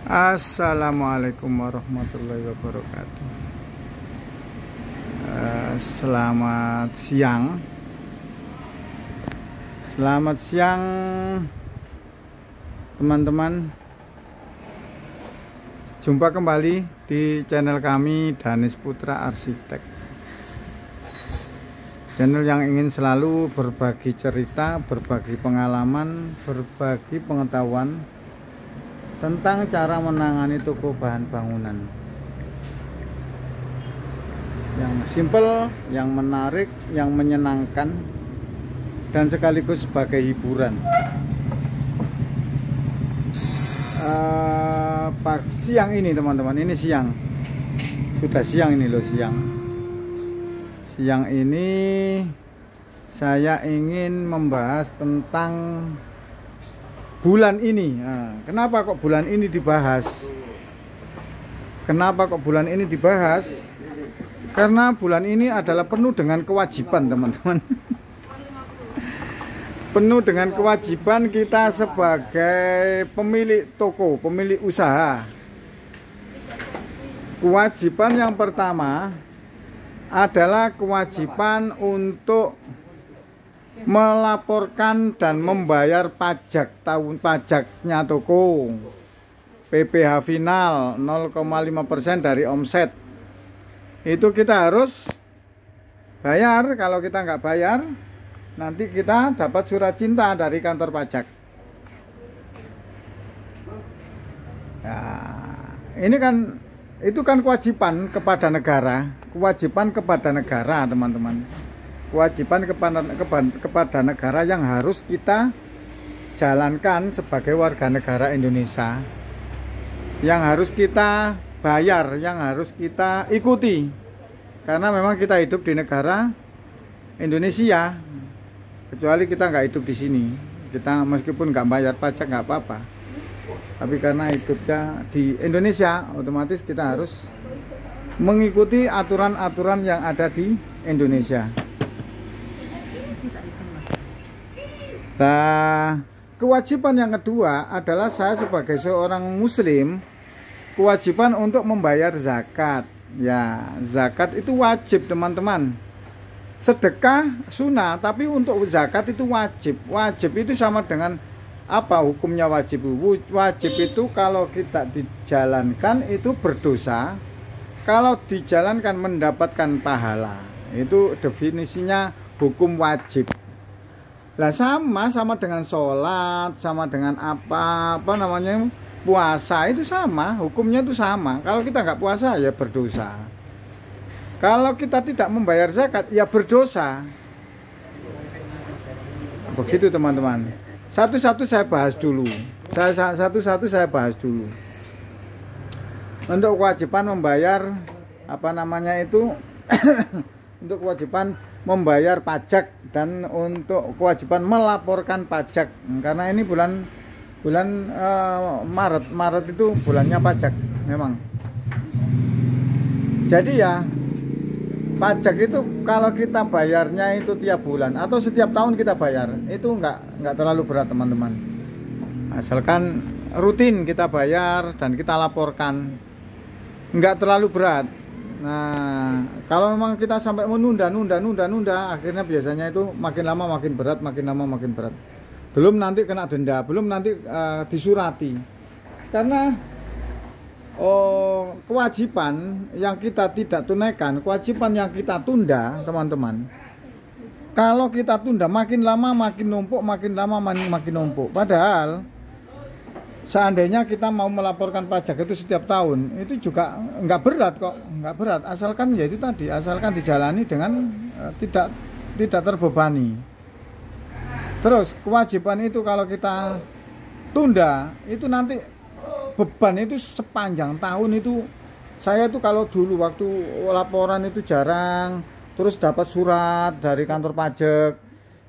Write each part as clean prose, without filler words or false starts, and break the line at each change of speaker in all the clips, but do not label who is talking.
Assalamualaikum warahmatullahi wabarakatuh. Selamat siang. Selamat siang teman-teman. Jumpa kembali di channel kami, Danis Putra Arsitek. Channel yang ingin selalu berbagi cerita, berbagi pengalaman, berbagi pengetahuan tentang cara menangani toko bahan bangunan yang simple, yang menarik, yang menyenangkan, dan sekaligus sebagai hiburan. Siang ini teman-teman, ini siang, sudah siang ini loh, siang ini saya ingin membahas tentang bulan ini. Kenapa kok bulan ini dibahas? Karena bulan ini adalah penuh dengan kewajiban teman-teman. Penuh dengan kewajiban kita sebagai pemilik toko, pemilik usaha. Kewajiban yang pertama adalah kewajiban untuk melaporkan dan membayar pajak pajaknya toko. PPh final 0,5% dari omset. Itu kita harus bayar. Kalau kita nggak bayar, nanti kita dapat surat cinta dari kantor pajak. Nah, ini kan itu kan kewajiban kepada negara, teman-teman. Kewajiban kepada negara yang harus kita jalankan sebagai warga negara Indonesia, yang harus kita bayar, yang harus kita ikuti, karena memang kita hidup di negara Indonesia. Kecuali kita nggak hidup di sini, kita meskipun nggak bayar pajak nggak apa-apa, tapi karena hidupnya di Indonesia, otomatis kita harus mengikuti aturan-aturan yang ada di Indonesia. Nah, kewajiban yang kedua adalah saya sebagai seorang muslim, kewajiban untuk membayar zakat. Ya, zakat itu wajib teman-teman. Sedekah sunnah, tapi untuk zakat itu wajib. Wajib itu sama dengan apa hukumnya wajib? Wajib itu kalau kita dijalankan itu berdosa, kalau dijalankan mendapatkan pahala. Itu definisinya hukum wajib. Lah sama dengan sholat, sama dengan apa namanya puasa, itu sama, hukumnya itu sama. Kalau kita nggak puasa ya berdosa. Kalau kita tidak membayar zakat ya berdosa. Begitu teman-teman. Satu-satu saya bahas dulu. Untuk kewajiban membayar apa namanya itu untuk kewajiban membayar pajak dan untuk kewajiban melaporkan pajak, karena ini bulan Maret itu bulannya pajak memang. Jadi ya pajak itu kalau kita bayarnya itu tiap bulan atau setiap tahun kita bayar, itu nggak terlalu berat teman-teman, asalkan rutin kita bayar dan kita laporkan, nggak terlalu berat. Nah, kalau memang kita sampai menunda, akhirnya biasanya itu makin lama makin berat. Belum nanti kena denda, belum nanti disurati. Karena kewajiban yang kita tidak tunaikan, kewajiban yang kita tunda, teman-teman. Kalau kita tunda makin lama makin numpuk, makin numpuk. Padahal seandainya kita mau melaporkan pajak itu setiap tahun, itu juga nggak berat kok, asalkan ya itu tadi, asalkan dijalani dengan tidak terbebani. Terus kewajiban itu kalau kita tunda, itu nanti beban itu sepanjang tahun itu. Saya itu kalau dulu waktu laporan itu jarang, terus dapat surat dari kantor pajak,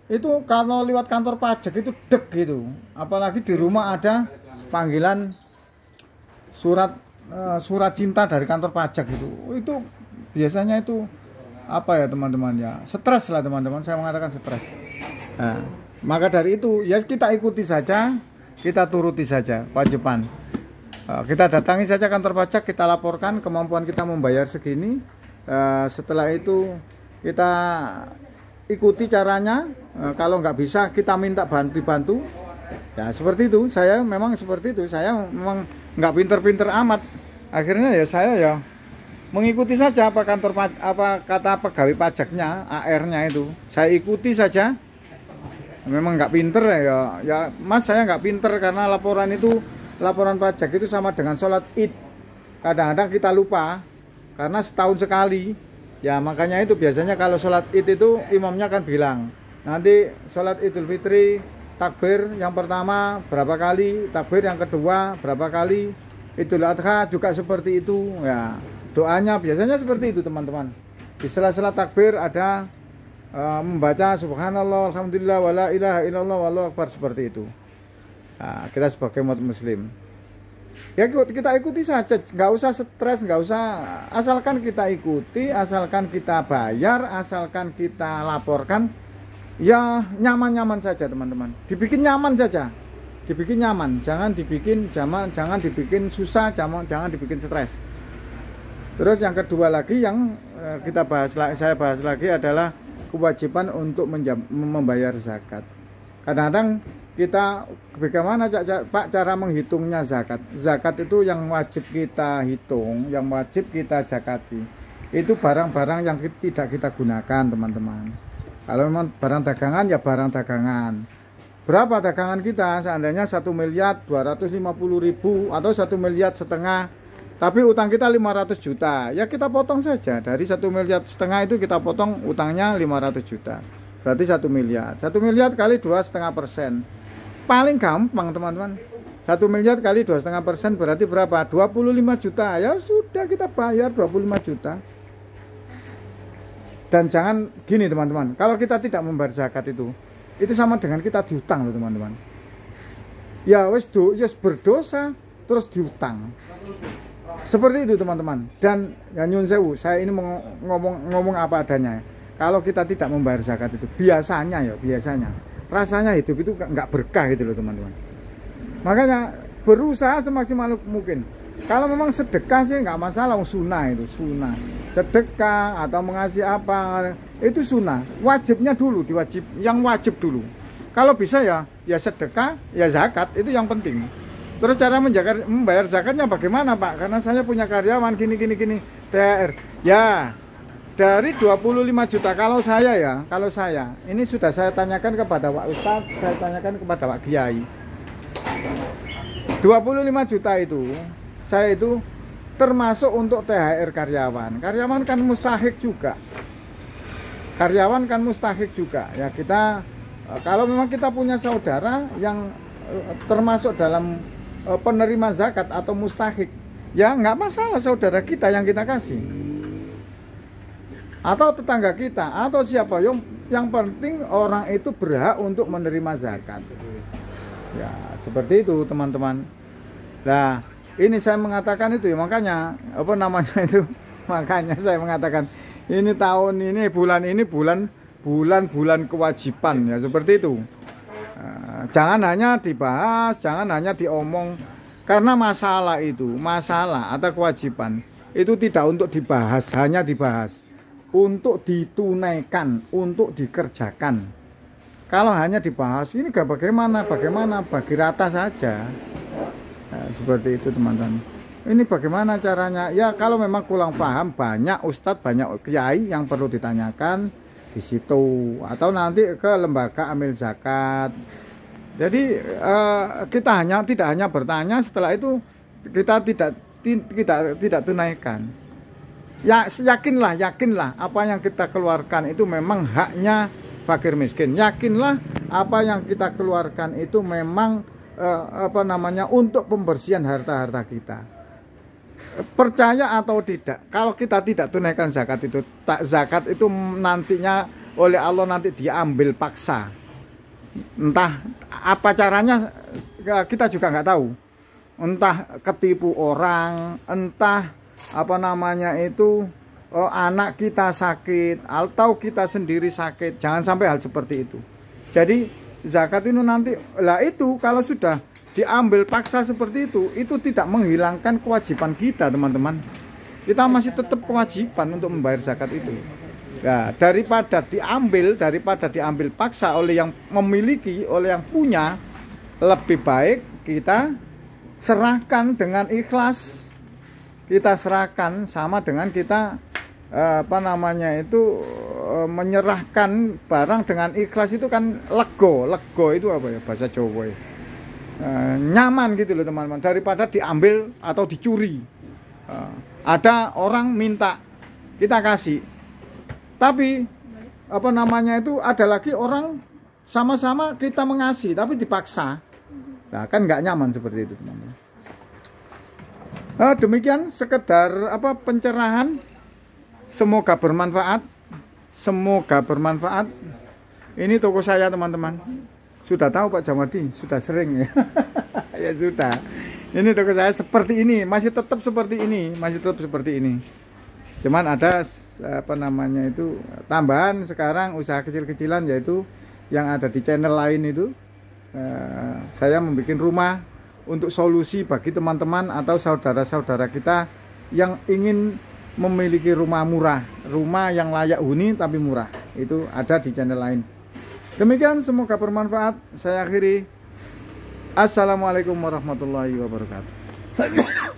itu kalau lewat kantor pajak itu deg gitu, apalagi di rumah ada panggilan surat cinta dari kantor pajak itu biasanya itu apa ya teman-teman, ya stres lah teman-teman, saya mengatakan stres. Nah, maka dari itu ya kita ikuti saja, kita turuti saja kewajiban. Kita datangi saja kantor pajak, kita laporkan kemampuan kita membayar segini. Setelah itu kita ikuti caranya. Kalau nggak bisa kita minta bantu. Ya seperti itu. Saya memang seperti itu. Saya memang nggak pinter-pinter amat. Akhirnya ya saya ya mengikuti saja apa kata pegawai pajaknya, AR-nya itu. Saya ikuti saja. Memang nggak pinter ya Mas, saya nggak pinter karena laporan pajak itu sama dengan sholat Id. Kadang-kadang kita lupa karena setahun sekali. Ya makanya itu biasanya kalau sholat Id itu imamnya kan bilang nanti sholat Idul Fitri takbir yang pertama berapa kali, takbir yang kedua berapa kali, Idul Adha juga seperti itu ya. Doanya biasanya seperti itu teman-teman. Di sela-sela takbir ada membaca subhanallah, alhamdulillah, wala ilaha illallah, wallahu akbar, seperti itu. Nah, kita sebagai umat muslim ya kita ikuti saja, nggak usah stres, nggak usah, asalkan kita ikuti, asalkan kita bayar, asalkan kita laporkan, ya nyaman-nyaman saja teman-teman. Dibikin nyaman saja, dibikin nyaman, jangan dibikin susah, jangan dibikin stres. Terus yang kedua lagi yang saya bahas lagi adalah kewajiban untuk membayar zakat. Kadang-kadang kita bagaimana Pak cara menghitungnya zakat? Zakat itu yang wajib kita hitung, yang wajib kita zakati. Itu barang-barang yang tidak kita gunakan, teman-teman. Kalau memang barang dagangan ya barang dagangan. Berapa dagangan kita? Seandainya 1.250.000 atau 1,5 miliar, tapi utang kita 500 juta, ya kita potong saja. Dari 1,5 miliar itu kita potong utangnya 500 juta. Berarti 1 miliar. 1 miliar kali 2,5%. Paling gampang teman-teman. 1 miliar kali 2,5% berarti berapa? 25 juta. Ya sudah, kita bayar 25 juta. Dan jangan gini teman-teman. Kalau kita tidak membayar zakat itu sama dengan kita diutang loh teman-teman. Ya wes berdosa terus diutang. Seperti itu teman-teman. Dan ya nyun sewu, saya ini mau ngomong apa adanya. Kalau kita tidak membayar zakat itu biasanya rasanya hidup itu nggak berkah gitu loh teman-teman. Makanya berusaha semaksimal mungkin. Kalau memang sedekah sih nggak masalah, sunnah itu sunnah. Sedekah atau mengasih apa itu sunnah. Wajibnya dulu, yang wajib dulu. Kalau bisa ya sedekah, ya zakat, itu yang penting. Terus cara membayar zakatnya bagaimana Pak? Karena saya punya karyawan gini THR. Ya, dari 25 juta kalau saya ini sudah saya tanyakan kepada Pak Ustadz, saya tanyakan kepada Pak Kiai. 25 juta itu saya itu termasuk untuk THR karyawan. Karyawan kan mustahik juga. Ya kita kalau memang kita punya saudara yang termasuk dalam penerima zakat atau mustahik, ya nggak masalah, saudara kita yang kita kasih atau tetangga kita atau siapa, yang penting orang itu berhak untuk menerima zakat. Ya seperti itu teman-teman. Nah ini saya mengatakan itu ya, makanya makanya saya mengatakan ini bulan ini bulan kewajiban ya, seperti itu. Jangan hanya dibahas, jangan hanya diomong, karena masalah atau kewajiban itu tidak untuk dibahas, hanya dibahas untuk ditunaikan, untuk dikerjakan. Kalau hanya dibahas ini bagaimana bagi rata saja. Nah, seperti itu teman-teman. Ini bagaimana caranya? Ya kalau memang kurang paham, banyak ustadz, banyak kiai yang perlu ditanyakan di situ, atau nanti ke lembaga amil zakat. Jadi kita tidak hanya bertanya, setelah itu kita tidak tunaikan. Ya yakinlah apa yang kita keluarkan itu memang haknya fakir miskin. Yakinlah apa yang kita keluarkan itu memang untuk pembersihan harta-harta kita. Percaya atau tidak, kalau kita tidak tunaikan zakat itu nantinya oleh Allah nanti diambil paksa. Entah apa caranya kita juga nggak tahu. Entah ketipu orang, entah anak kita sakit atau kita sendiri sakit. Jangan sampai hal seperti itu. Jadi zakat itu nanti itu kalau sudah diambil paksa seperti itu tidak menghilangkan kewajiban kita, teman-teman. Kita masih tetap kewajiban untuk membayar zakat itu. Nah, daripada diambil paksa oleh yang memiliki, oleh yang punya, lebih baik kita serahkan dengan ikhlas. Kita serahkan sama dengan kita menyerahkan barang dengan ikhlas itu kan lego itu apa ya bahasa Jawa ya? Nyaman gitu loh teman-teman, daripada diambil atau dicuri. Ada orang minta kita kasih, tapi ada lagi orang sama-sama kita mengasih tapi dipaksa. Nah, kan nggak nyaman seperti itu teman-teman. Demikian sekedar pencerahan, semoga bermanfaat. Ini toko saya teman-teman. Sudah tahu Pak Jamardi, sudah sering ya. Ya sudah. Ini toko saya seperti ini, masih tetap seperti ini. Cuman ada tambahan sekarang usaha kecil-kecilan, yaitu yang ada di channel lain itu. Saya membuat rumah untuk solusi bagi teman-teman atau saudara-saudara kita yang ingin memiliki rumah murah, rumah yang layak huni tapi murah. Itu ada di channel lain. Demikian, semoga bermanfaat. Saya akhiri. Assalamualaikum warahmatullahi wabarakatuh.